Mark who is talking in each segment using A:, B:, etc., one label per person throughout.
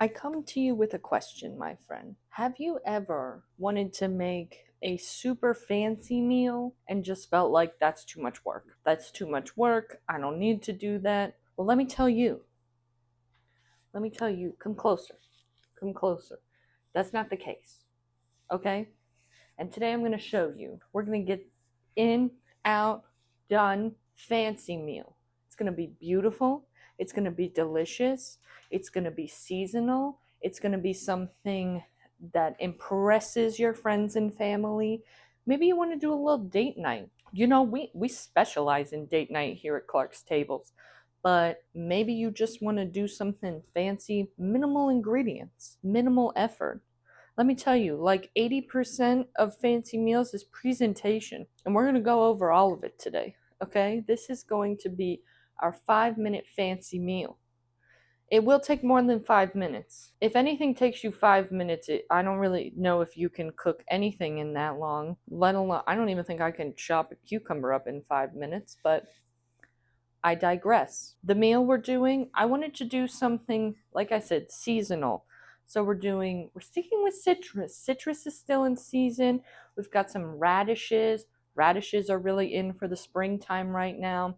A: I come to you with a question, my friend. Have you ever wanted to make a super fancy meal and just felt like that's too much work? That's too much work. I don't need to do that. Well, let me tell you. Come closer. Come closer. That's not the case. Okay? And today I'm going to show you. We're going to get in, out, done, fancy meal. It's going to be beautiful. It's going to be delicious. It's going to be seasonal. It's going to be something that impresses your friends and family. Maybe you want to do a little date night. You know, we specialize in date night here at Clark's Tables, but maybe you just want to do something fancy, minimal ingredients, minimal effort. Let me tell you, like 80% of fancy meals is presentation, and we're going to go over all of it today. Okay? This is going to be our 5-minute fancy meal. It will take more than 5 minutes. If anything takes you 5 minutes, I don't really know if you can cook anything in that long, let alone, I don't even think I can chop a cucumber up in 5 minutes, but I digress. The meal we're doing, I wanted to do something, like I said, seasonal. So we're sticking with citrus. Citrus is still in season. We've got some radishes. Radishes are really in for the springtime right now.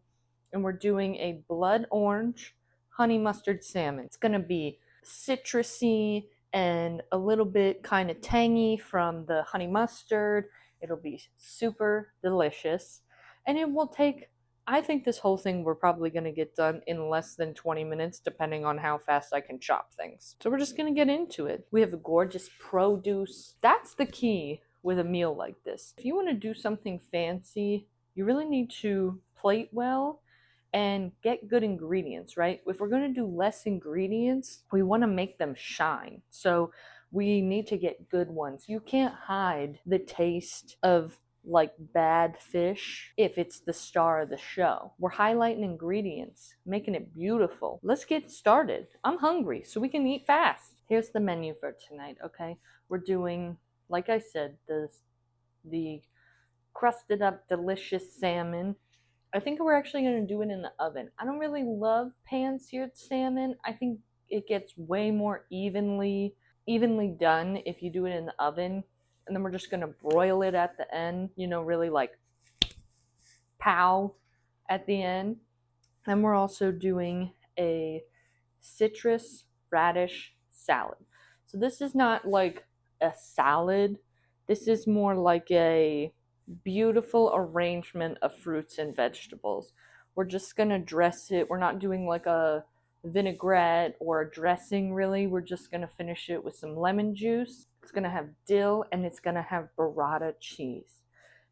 A: And we're doing a blood orange honey mustard salmon. It's going to be citrusy and a little bit kind of tangy from the honey mustard. It'll be super delicious. And it will take, I think this whole thing we're probably going to get done in less than 20 minutes, depending on how fast I can chop things. So we're just going to get into it. We have a gorgeous produce. That's the key with a meal like this. If you want to do something fancy, you really need to plate well and get good ingredients, right? If we're going to do less ingredients, we want to make them shine. So we need to get good ones. You can't hide the taste of like bad fish if it's the star of the show. We're highlighting ingredients, making it beautiful. Let's get started. I'm hungry, so we can eat fast. Here's the menu for tonight, okay? We're doing, like I said, the crusted up delicious salmon. I think we're actually going to do it in the oven. I don't really love pan-seared salmon. I think it gets way more evenly done if you do it in the oven. And then we're just going to broil it at the end, really like pow at the end. Then we're also doing a citrus radish salad. So this is not like a salad. This is more like a beautiful arrangement of fruits and vegetables. We're just going to dress it. We're not doing like a vinaigrette or a dressing really. We're just going to finish it with some lemon juice. It's going to have dill and it's going to have burrata cheese.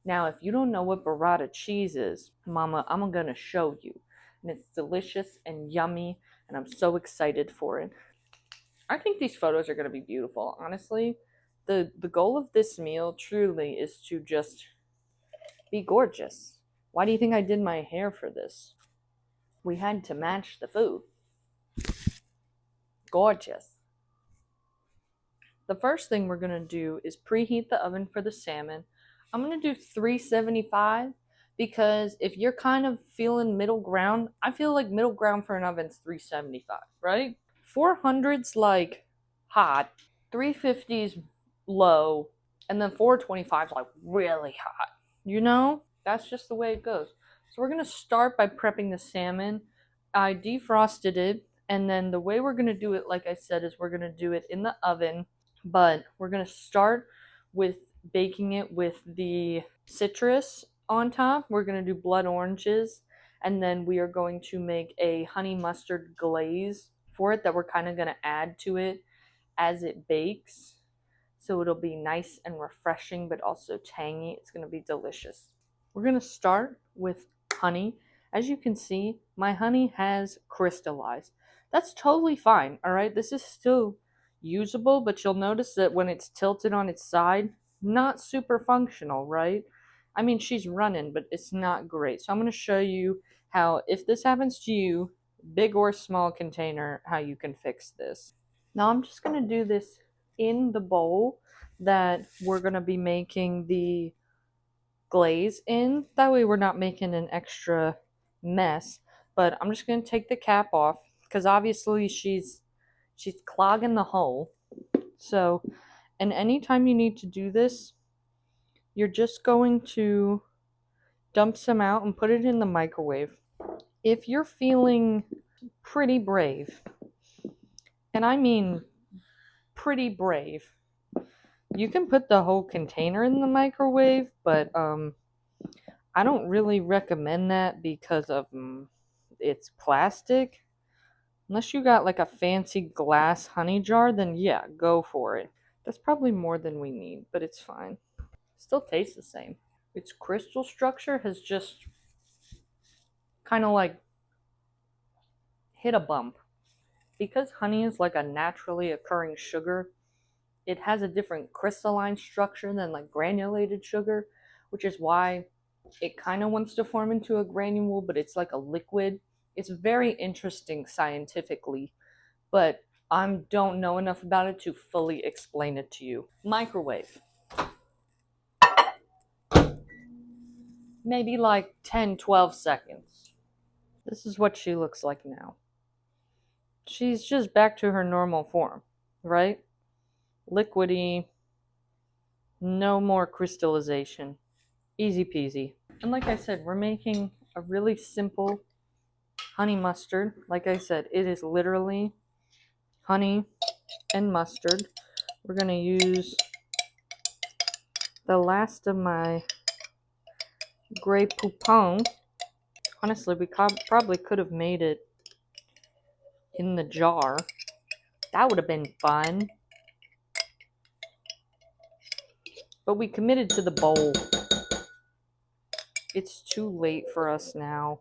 A: Now, if you don't know what burrata cheese is, Mama, I'm going to show you. And it's delicious and yummy, and I'm so excited for it. I think these photos are going to be beautiful, honestly. The goal of this meal truly is to just be gorgeous. Why do you think I did my hair for this? We had to match the food. Gorgeous. The first thing we're going to do is preheat the oven for the salmon. I'm going to do 375 because if you're kind of feeling middle ground, I feel like middle ground for an oven's 375, right? 400's like hot, 350's low, and then 425's like really hot. You know? That's just the way it goes. So we're going to start by prepping the salmon. I defrosted it, and then the way we're going to do it, like I said, is we're going to do it in the oven, but we're going to start with baking it with the citrus on top. We're going to do blood oranges, and then we are going to make a honey mustard glaze for it that we're kind of going to add to it as it bakes. So it'll be nice and refreshing, but also tangy. It's going to be delicious. We're going to start with honey. As you can see, my honey has crystallized. That's totally fine, all right? This is still usable, but you'll notice that when it's tilted on its side, not super functional, right? I mean, she's running, but it's not great. So I'm going to show you how, if this happens to you, big or small container, how you can fix this. Now I'm just going to do this in the bowl that we're going to be making the glaze in. That way we're not making an extra mess. But I'm just going to take the cap off because obviously she's She's clogging the hole. So, and anytime you need to do this, you're just going to dump some out and put it in the microwave. If you're feeling pretty brave, and I mean pretty brave, you can put the whole container in the microwave, but I don't really recommend that because of it's plastic. Unless you got like a fancy glass honey jar, then yeah, go for it. That's probably more than we need, but it's fine. Still tastes the same. Its crystal structure has just kind of like hit a bump. Because honey is like a naturally occurring sugar, it has a different crystalline structure than like granulated sugar, which is why it kind of wants to form into a granule, but it's like a liquid. It's very interesting scientifically, but I don't know enough about it to fully explain it to you. Microwave. Maybe like 10-12 seconds. This is what she looks like now. She's just back to her normal form, right? Liquidy, no more crystallization. Easy peasy. And like I said, we're making a really simple honey mustard. Like I said, it is literally honey and mustard. We're going to use the last of my Grey Poupon. Honestly, we probably could have made it in the jar. That would have been fun. But we committed to the bowl. It's too late for us now.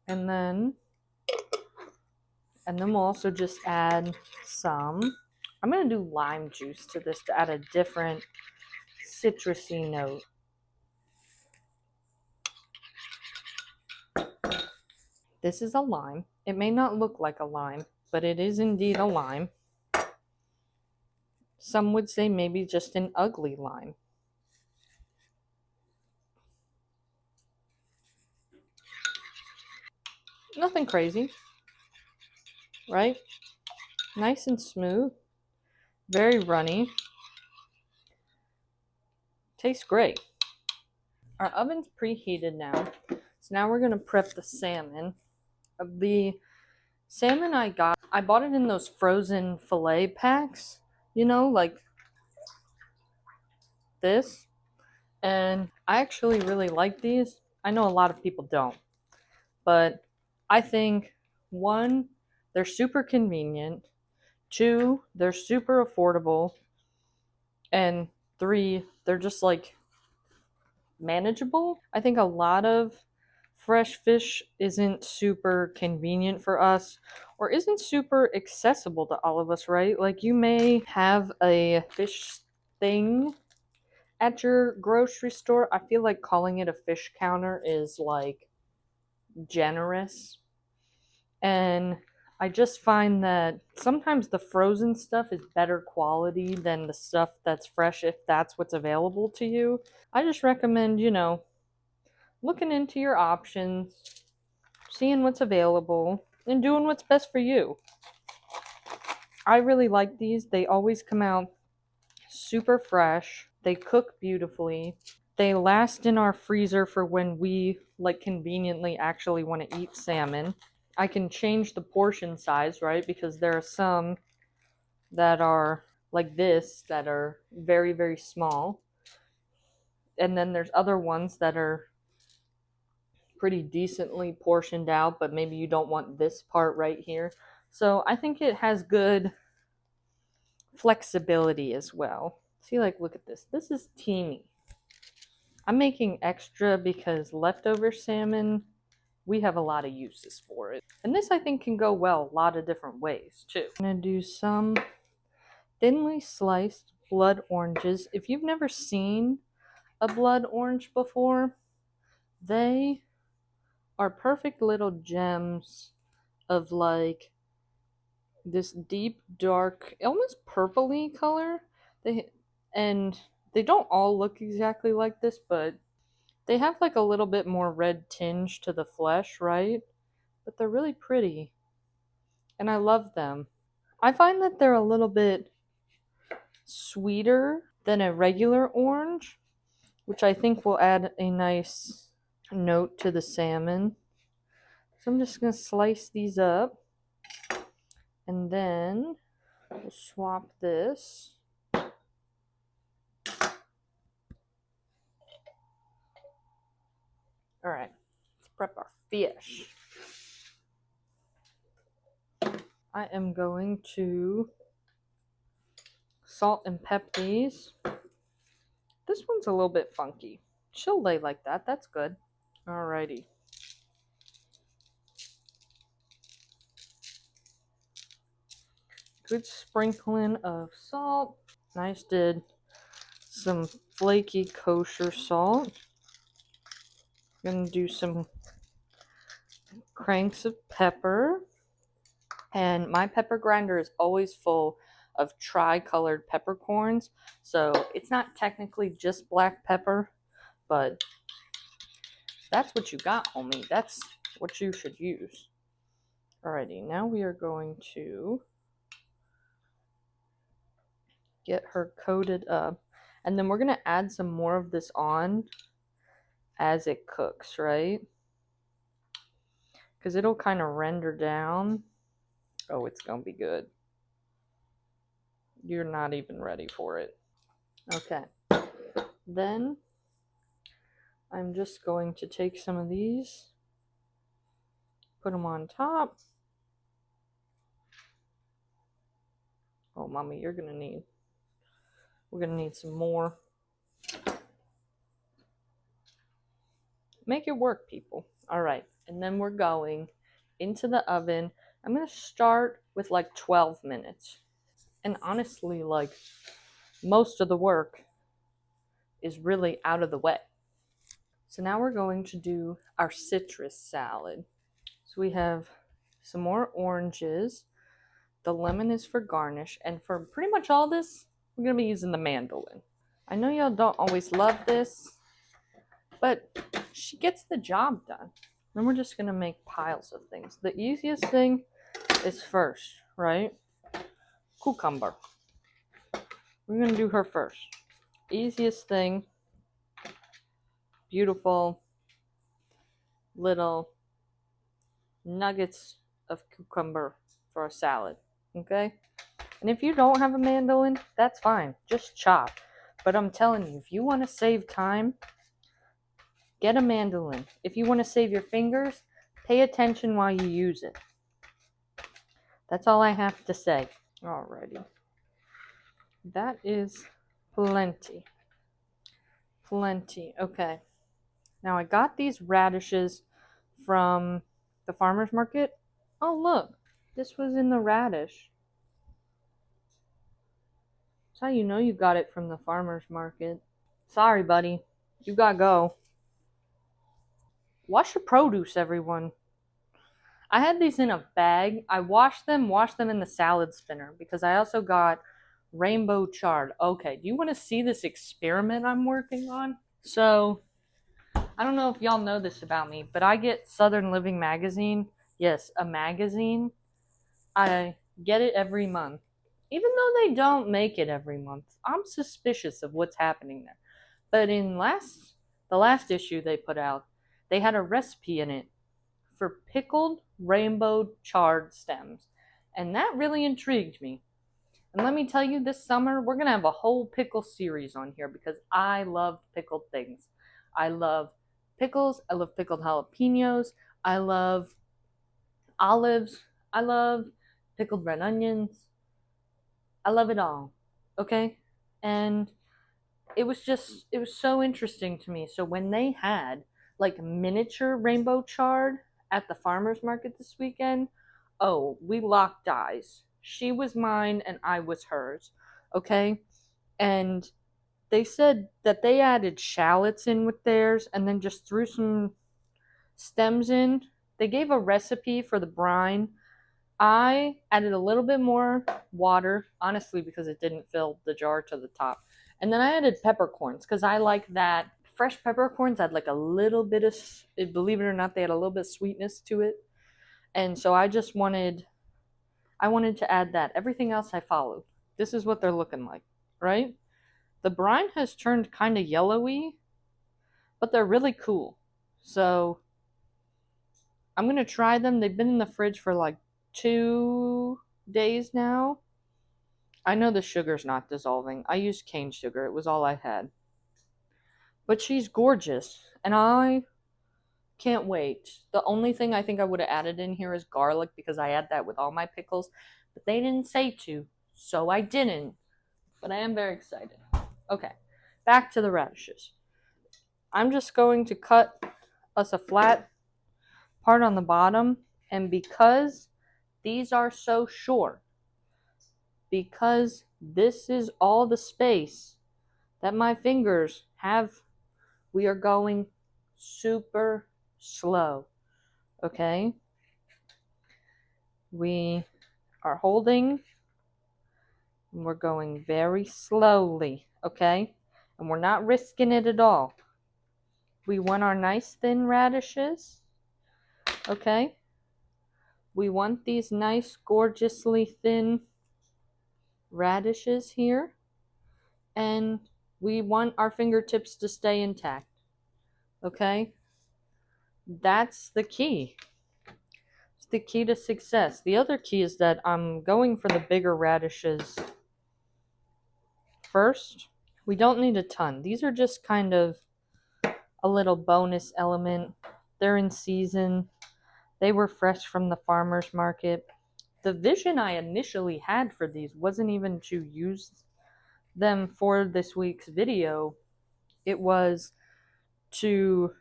A: And then we'll also just add some. I'm going to do lime juice to this to add a different citrusy note. This is a lime. It may not look like a lime, but it is indeed a lime. Some would say maybe just an ugly lime. Nothing crazy, right? Nice and smooth, very runny. Tastes great. Our oven's preheated now, so now we're gonna prep the salmon. The salmon I bought it in those frozen fillet packs, you know, like this. And I actually really like these. I know a lot of people don't, but I think one, they're super convenient. Two, they're super affordable. And three, they're just like manageable. I think a lot of fresh fish isn't super convenient for us or isn't super accessible to all of us, right? Like you may have a fish thing at your grocery store. I feel like calling it a fish counter is like generous. And I just find that sometimes the frozen stuff is better quality than the stuff that's fresh if that's what's available to you. I just recommend, looking into your options, seeing what's available, and doing what's best for you. I really like these. They always come out super fresh. They cook beautifully. They last in our freezer for when we like conveniently actually want to eat salmon. I can change the portion size, right? Because there are some that are like this that are very, very small. And then there's other ones that are pretty decently portioned out, but maybe you don't want this part right here. So I think it has good flexibility as well. See, like, look at this. This is teamy. I'm making extra because leftover salmon, we have a lot of uses for it. And this I think can go well a lot of different ways too. I'm gonna do some thinly sliced blood oranges. If you've never seen a blood orange before, they are perfect little gems of like this deep dark almost purpley color. They don't all look exactly like this, but they have like a little bit more red tinge to the flesh, right? But they're really pretty and I love them. I find that they're a little bit sweeter than a regular orange, which I think will add a nice note to the salmon. So I'm just going to slice these up, and then we'll swap this. All right, let's prep our fish. I am going to salt and pep these. This one's a little bit funky. She'll lay like that. That's good. Alrighty. Good sprinkling of salt. I just did some flaky kosher salt. Gonna do some cranks of pepper. And my pepper grinder is always full of tri-colored peppercorns. So it's not technically just black pepper, but that's what you got, homie. That's what you should use. Alrighty, now we are going to get her coated up. And then we're going to add some more of this on as it cooks, right? Because it'll kind of render down. Oh, it's going to be good. You're not even ready for it. Okay. Then I'm just going to take some of these, put them on top. Oh, mommy, we're going to need some more. Make it work, people. All right. And then we're going into the oven. I'm going to start with like 12 minutes. And honestly, like, most of the work is really out of the way. So now we're going to do our citrus salad. So we have some more oranges. The lemon is for garnish. And for pretty much all this, we're going to be using the mandolin. I know y'all don't always love this, but she gets the job done. Then we're just going to make piles of things. The easiest thing is first, right? Cucumber. We're going to do her first. Easiest thing. Beautiful little nuggets of cucumber for a salad. Okay? And if you don't have a mandolin, that's fine. Just chop. But I'm telling you, if you want to save time, get a mandolin. If you want to save your fingers, pay attention while you use it. That's all I have to say. Alrighty. That is plenty. Plenty. Okay. Now I got these radishes from the farmer's market. Oh, look. This was in the radish. That's how you know you got it from the farmer's market. Sorry, buddy. You gotta go. Wash your produce, everyone. I had these in a bag. I washed them in the salad spinner because I also got rainbow chard. Okay, do you want to see this experiment I'm working on? So, I don't know if y'all know this about me, but I get Southern Living magazine. Yes, a magazine. I get it every month. Even though they don't make it every month, I'm suspicious of what's happening there. But in the last issue they put out, they had a recipe in it for pickled rainbow chard stems. And that really intrigued me. And let me tell you, this summer, we're going to have a whole pickle series on here because I love pickled things. I love pickles. I love pickled jalapenos. I love olives. I love pickled red onions. I love it all. Okay? And it was so interesting to me. So when they had like miniature rainbow chard at the farmer's market this weekend, oh, we locked eyes. She was mine and I was hers. Okay? And they said that they added shallots in with theirs and then just threw some stems in. They gave a recipe for the brine. I added a little bit more water, honestly, because it didn't fill the jar to the top. And then I added peppercorns because I like that. Fresh peppercorns had like a little bit of, believe it or not, they had a little bit of sweetness to it. And so I just wanted I wanted to add that. Everything else I followed. This is what they're looking like, right? The brine has turned kind of yellowy, but they're really cool. So I'm going to try them. They've been in the fridge for like 2 days now. I know the sugar's not dissolving. I used cane sugar. It was all I had. But she's gorgeous, and I can't wait. The only thing I think I would have added in here is garlic because I add that with all my pickles, but they didn't say to, so I didn't. But I am very excited. Okay, back to the radishes. I'm just going to cut us a flat part on the bottom, and because these are so short, because this is all the space that my fingers have, we are going super slow, okay? We are holding, and we're going very slowly, okay? And we're not risking it at all. We want our nice thin radishes, okay? We want these nice, gorgeously thin radishes here, and we want our fingertips to stay intact, okay? That's the key. It's the key to success. The other key is that I'm going for the bigger radishes first. We don't need a ton. These are just kind of a little bonus element. They're in season. They were fresh from the farmer's market. The vision I initially had for these wasn't even to use them for this week's video. It was to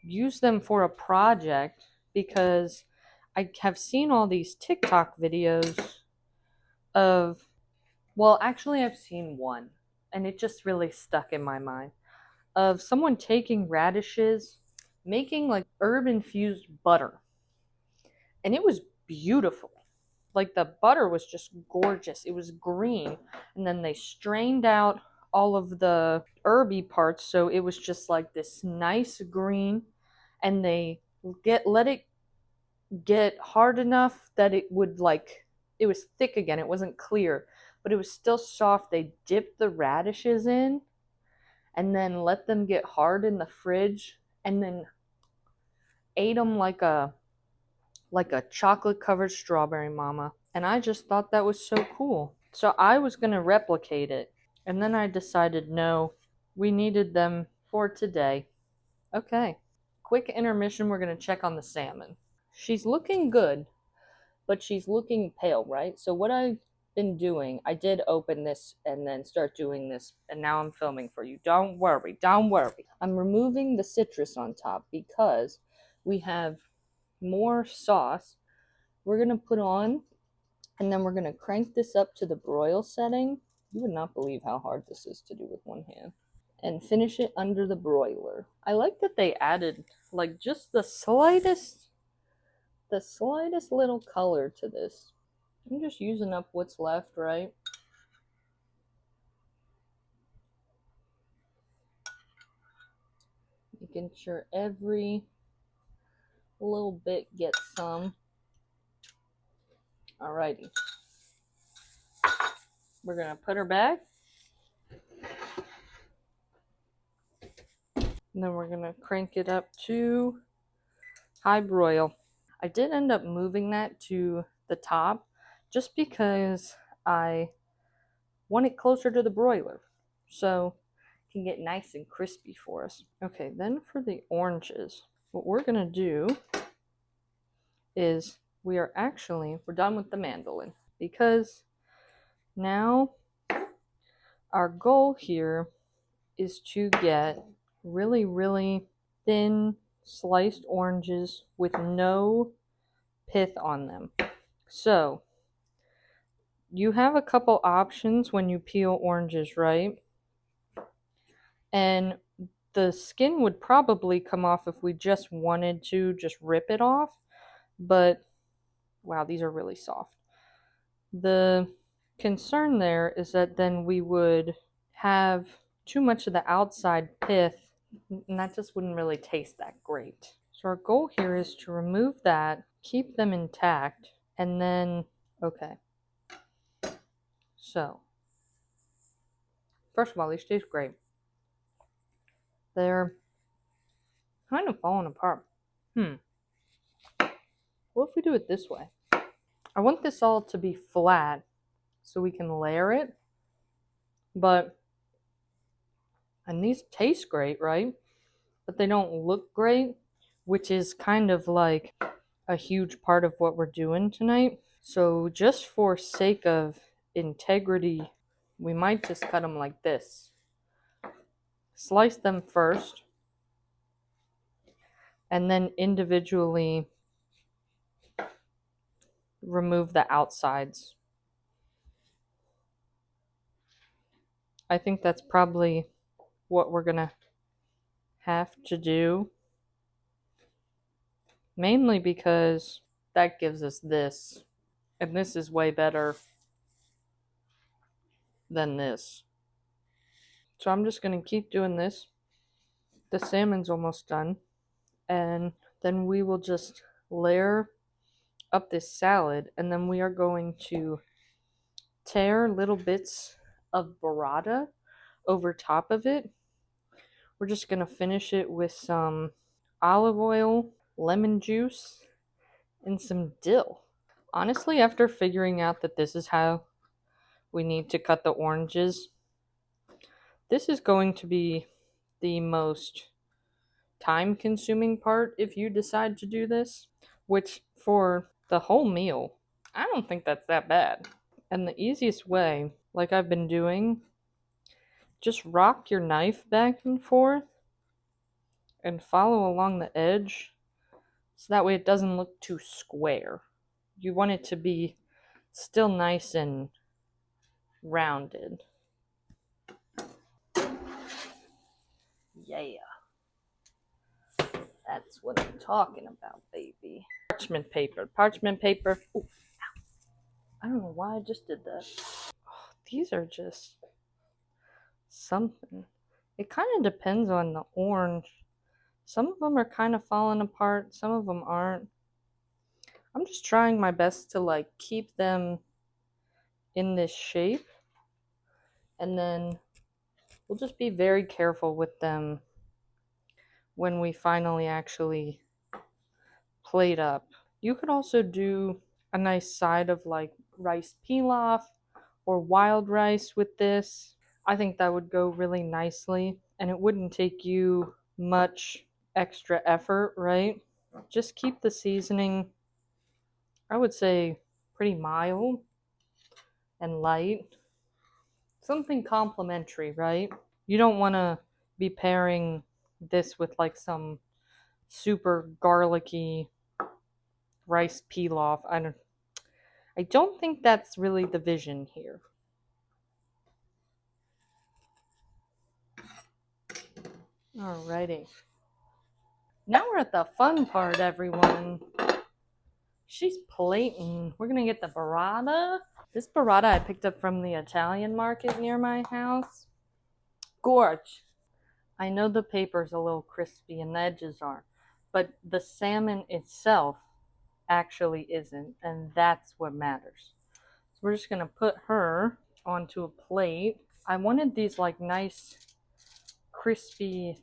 A: use them for a project because I have seen all these TikTok videos of, well, actually I've seen one and it just really stuck in my mind, of someone taking radishes, making like herb infused butter. And it was beautiful. Like the butter was just gorgeous. It was green. And then they strained out all of the herby parts. So it was just like this nice green. And they let it get hard enough that it would like, it was thick again. It wasn't clear, but it was still soft. They dipped the radishes in and then let them get hard in the fridge and then ate them like a chocolate covered strawberry mama. And I just thought that was so cool. So I was going to replicate it. And then I decided no, we needed them for today. Okay. Quick intermission. We're going to check on the salmon. She's looking good, but she's looking pale, right? So what I've been doing, I did open this and then start doing this, and now I'm filming for you. Don't worry. Don't worry. I'm removing the citrus on top because we have more sauce we're going to put on, and then we're going to crank this up to the broil setting. You would not believe how hard this is to do with one hand. And finish it under the broiler. I like that they added like just the slightest little color to this. I'm just using up what's left, right? Making sure every little bit gets some. Alrighty. We're going to put her back. And then we're going to crank it up to high broil. I did end up moving that to the top just because I want it closer to the broiler so it can get nice and crispy for us. Okay, then for the oranges, what we're going to do is we're done with the mandolin because now our goal here is to get really, really thin sliced oranges with no pith on them. So you have a couple options when you peel oranges, right? And the skin would probably come off if we just wanted to just rip it off, but wow, these are really soft. The concern there is that then we would have too much of the outside pith, and that just wouldn't really taste that great. So our goal here is to remove that, keep them intact, and then Okay. So, first of all, these taste great. They're kind of falling apart. What if we do it this way? I want this all to be flat so we can layer it. And these taste great, right? But they don't look great, which is kind of like a huge part of what we're doing tonight. So just for sake of integrity, we might just cut them like this. Slice them first, and then individually remove the outsides. I think that's probably what we're gonna have to do. Mainly because that gives us this. And this is way better than this. So I'm just gonna keep doing this. The salmon's almost done. And then we will just layer up this salad, and then we are going to tear little bits of burrata over top of it. We're just going to finish it with some olive oil, lemon juice, and some dill. Honestly, after figuring out that this is how we need to cut the oranges, this is going to be the most time-consuming part if you decide to do this, which for the whole meal, I don't think that's that bad. And the easiest way, like I've been doing, just rock your knife back and forth and follow along the edge so that way it doesn't look too square. You want it to be still nice and rounded. Yeah. That's what I'm talking about, baby. Parchment paper. Parchment paper. Ooh. I don't know why I just did that. Oh, these are just something. It kind of depends on the orange. Some of them are kind of falling apart, some of them aren't. I'm just trying my best to like keep them in this shape, and then we'll just be very careful with them when we finally actually plate up. You could also do a nice side of like rice pilaf or wild rice with this. I think that would go really nicely, and it wouldn't take you much extra effort, right? Just keep the seasoning, I would say, pretty mild and light. Something complimentary, right? You don't want to be pairing this with like some super garlicky rice pilaf. I don't think that's really the vision here. Alrighty. Now we're at the fun part, everyone. She's plating. We're gonna get the burrata. This burrata I picked up from the Italian market near my house. Gorge. I know the paper's a little crispy and the edges aren't, but the salmon itself actually isn't, and that's what matters. So we're just gonna put her onto a plate. I wanted these like nice crispy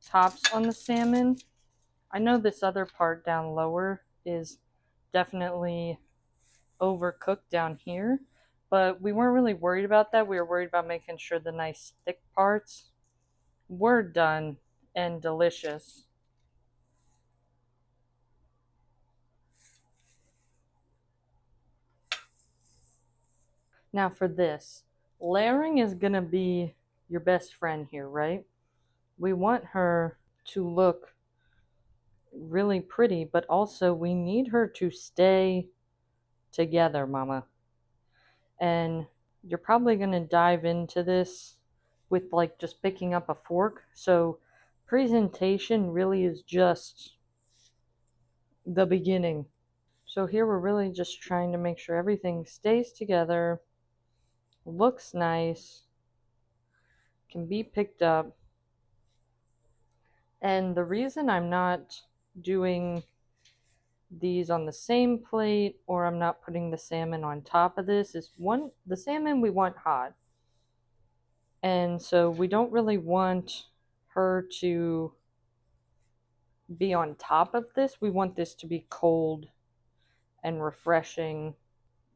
A: tops on the salmon. I know this other part down lower is definitely overcooked down here, but we weren't really worried about that. We were worried about making sure the nice thick parts were done and delicious. Now for this, layering is gonna be your best friend here, right? We want her to look really pretty, but also we need her to stay together, mama. And you're probably gonna dive into this with like just picking up a fork. So presentation really is just the beginning. So here we're really just trying to make sure everything stays together, looks nice, can be picked up. And the reason I'm not doing these on the same plate, or I'm not putting the salmon on top of this. The salmon we want hot. And so we don't really want her to be on top of this. We want this to be cold and refreshing.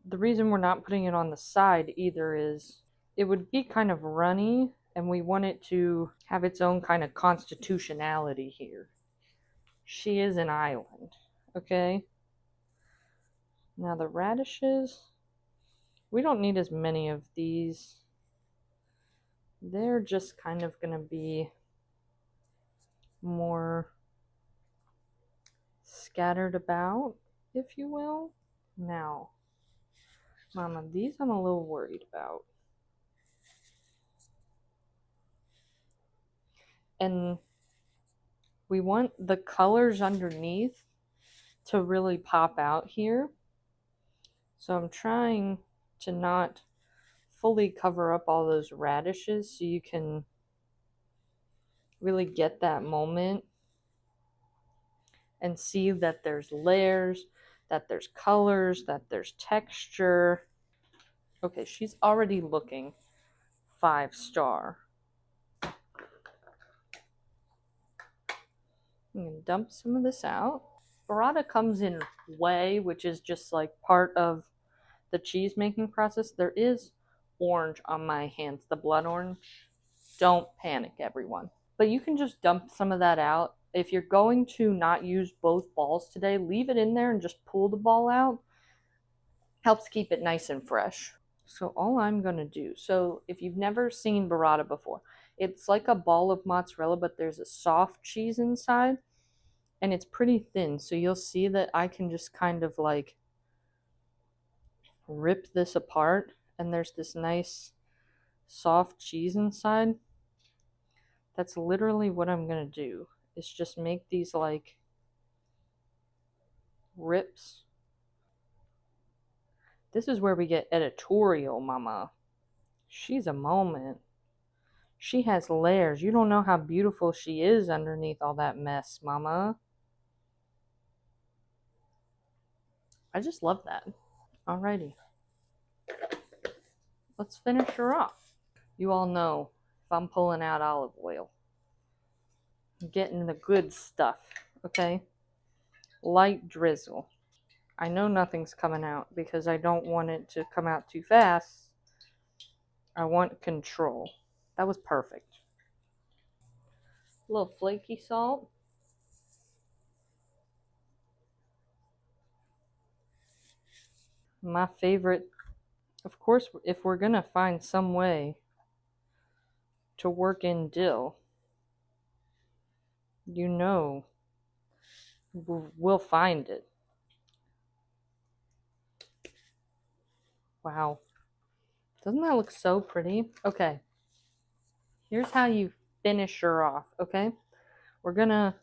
A: The reason we're not putting it on the side either is it would be kind of runny, and we want it to have its own kind of constitutionality here. She is an island, okay? Now the radishes, we don't need as many of these. They're just kind of going to be more scattered about, if you will. Now, Mama, these I'm a little worried about. And we want the colors underneath to really pop out here. So I'm trying to not fully cover up all those radishes so you can really get that moment and see that there's layers, that there's colors, that there's texture. Okay, she's already looking 5-star. I'm going to dump some of this out. Burrata comes in whey, which is just like part of the cheese making process. There is orange on my hands, the blood orange. Don't panic, everyone. But you can just dump some of that out. If you're going to not use both balls today, leave it in there and just pull the ball out. Helps keep it nice and fresh. So all I'm going to do, so if you've never seen burrata before, it's like a ball of mozzarella, but there's a soft cheese inside, and it's pretty thin. So you'll see that I can just kind of like rip this apart, and there's this nice soft cheese inside. That's literally what I'm going to do, is just make these like rips. This is where we get editorial, Mama. She's a moment. She has layers. You don't know how beautiful she is underneath all that mess, Mama. I just love that. Alrighty. Let's finish her off. You all know if I'm pulling out olive oil, I'm getting the good stuff, okay? Light drizzle. I know nothing's coming out because I don't want it to come out too fast. I want control. That was perfect. A little flaky salt. My favorite. Of course, if we're going to find some way to work in dill, you know we'll find it. Wow. Doesn't that look so pretty? Okay. Here's how you finish her off, okay? We're going to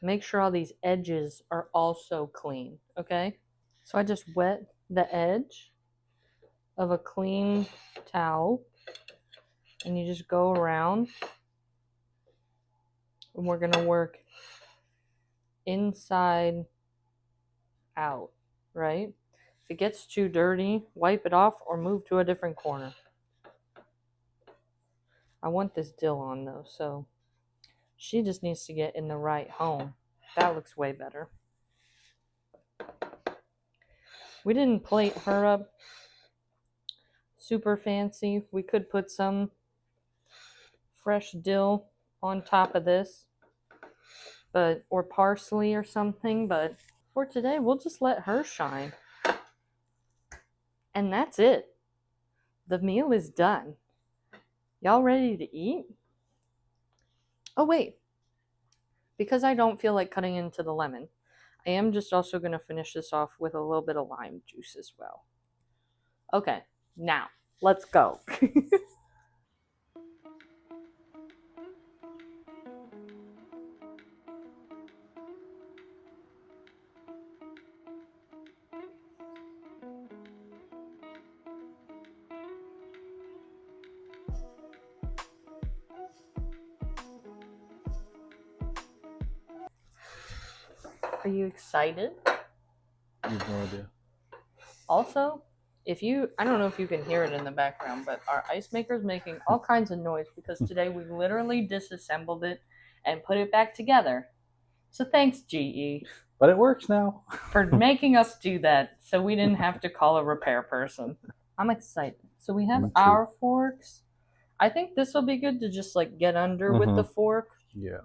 A: make sure all these edges are also clean, okay? So I just wet the edge of a clean towel, and you just go around, and we're going to work inside out, right? If it gets too dirty, wipe it off or move to a different corner. I want this dill on though, so she just needs to get in the right home. That looks way better. We didn't plate her up super fancy. We could put some fresh dill on top of this, but or parsley or something, but for today we'll just let her shine. And that's it. The meal is done. Y'all ready to eat? Oh wait, because I don't feel like cutting into the lemon, I am just also going to finish this off with a little bit of lime juice as well. Okay, now let's go. Are you excited?
B: I have no idea.
A: Also, I don't know if you can hear it in the background, but our ice maker's making all kinds of noise because today we literally disassembled it and put it back together. So thanks, GE.
B: But it works now.
A: For making us do that so we didn't have to call a repair person. I'm excited. So we have our forks. I think this will be good to just like get under with the fork.
B: Yeah.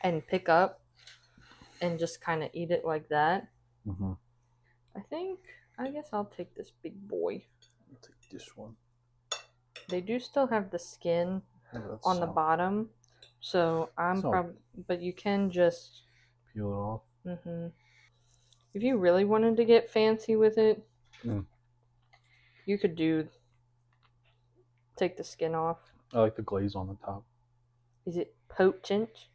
A: And pick up and just kind of eat it like that.
B: Mm-hmm.
A: I guess I'll take this big boy.
B: I'll take this one.
A: They do still have the skin on the bottom. So but you can just
B: peel it off.
A: Mm-hmm. If you really wanted to get fancy with it, you could take the skin off.
B: I like the glaze on the top.
A: Is it potent?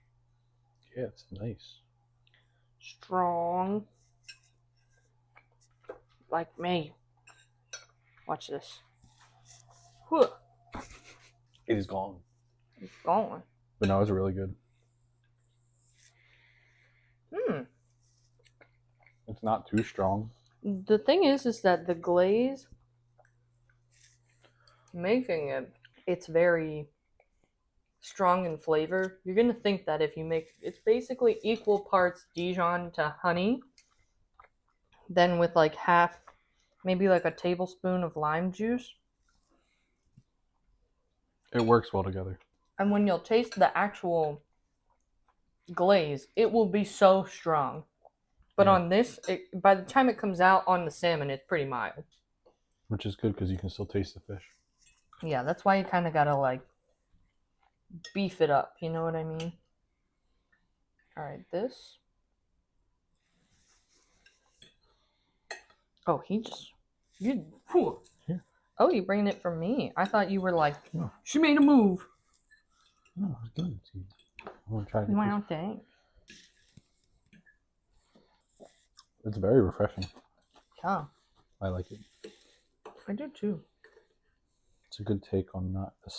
B: Yeah, it's nice.
A: Strong. Like me. Watch this. Whew.
B: It is gone.
A: It's gone.
B: But no, it's really good. It's not too strong.
A: The thing is that the glaze, making it's very strong in flavor. You're going to think that if you it's basically equal parts Dijon to honey, then with like maybe like a tablespoon of lime juice.
B: It works well together.
A: And when you'll taste the actual glaze, it will be so strong. But on this, by the time it comes out on the salmon, it's pretty mild.
B: Which is good because you can still taste the fish.
A: Yeah, that's why you kind of got to like beef it up. You know what I mean? All right, this. Oh, you.
B: Yeah.
A: Oh, you bringing it for me? I thought you were like, she made a move.
B: No, it's good. I want to try it.
A: Wow, thanks.
B: It's very refreshing.
A: Yeah.
B: I like it.
A: I do too.
B: It's a good take on a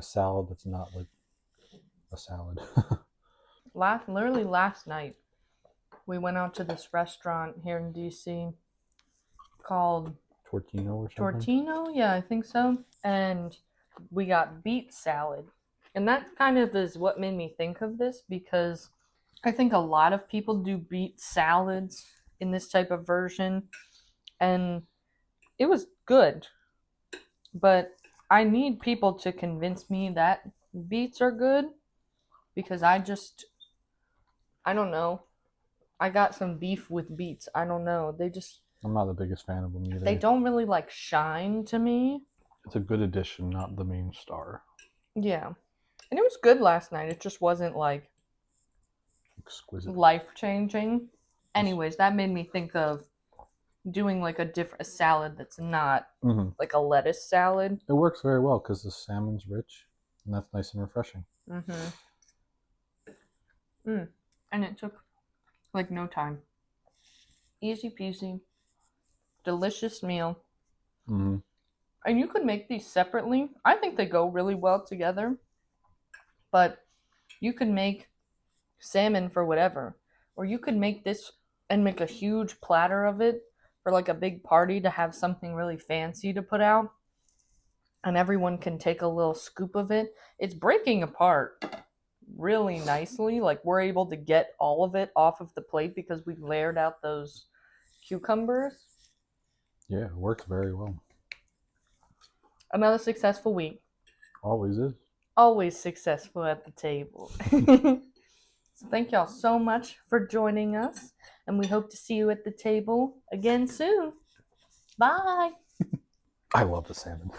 B: salad that's not like a salad.
A: Literally last night, we went out to this restaurant here in DC called
B: Tortino or something?
A: Tortino? Yeah, I think so. And we got beet salad. And that kind of is what made me think of this because I think a lot of people do beet salads in this type of version. And it was good. But I need people to convince me that beets are good because I don't know. I got some beef with beets. I don't know.
B: I'm not the biggest fan of them either.
A: They don't really like shine to me.
B: It's a good addition, not the main star.
A: Yeah. And it was good last night. It just wasn't like
B: exquisite,
A: life-changing. Anyways, that made me think of doing like a salad that's not like a lettuce salad.
B: It works very well because the salmon's rich and that's nice and refreshing.
A: And it took like no time. Easy peasy. Delicious meal. And you could make these separately. I think they go really well together. But you could make salmon for whatever. Or you could make this and make a huge platter of it for like a big party to have something really fancy to put out. And everyone can take a little scoop of it. It's breaking apart really nicely. Like we're able to get all of it off of the plate because we layered out those cucumbers.
B: Yeah, it works very well.
A: Another successful week.
B: Always is.
A: Always successful at the table. So thank y'all so much for joining us, and we hope to see you at the table again soon. Bye.
B: I love the salmon.